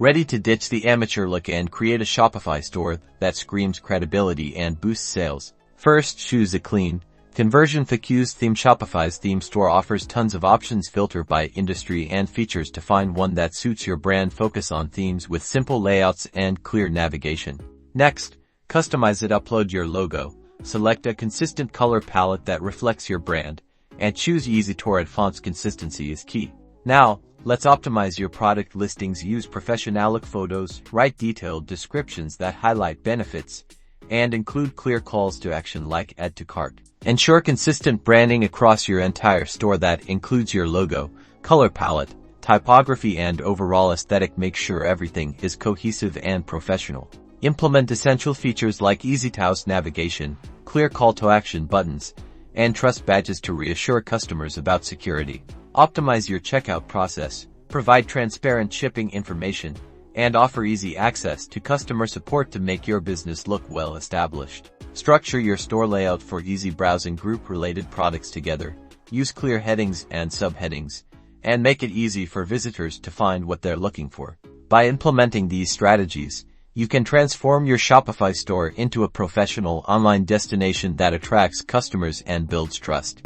Ready to ditch the amateur look and create a Shopify store that screams credibility and boosts sales? First, choose a clean, conversion-focused theme. Shopify's theme store offers tons of options. Filter by industry and features to find one that suits your brand. Focus on themes with simple layouts and clear navigation. Next, customize it. Upload your logo, select a consistent color palette that reflects your brand, and choose easy to read fonts. Consistency is key. Now, let's optimize your product listings. Use professional-look photos, write detailed descriptions that highlight benefits, and include clear calls to action like add to cart. Ensure consistent branding across your entire store that includes your logo, color palette, typography, and overall aesthetic. Make sure everything is cohesive and professional. Implement essential features like easy-to-use navigation, clear call-to-action buttons, and trust badges to reassure customers about security. Optimize your checkout process, provide transparent shipping information, and offer easy access to customer support to make your business look well established. Structure your store layout for easy browsing. Group related products together, use clear headings and subheadings, and make it easy for visitors to find what they're looking for. By implementing these strategies, you can transform your Shopify store into a professional online destination that attracts customers and builds trust.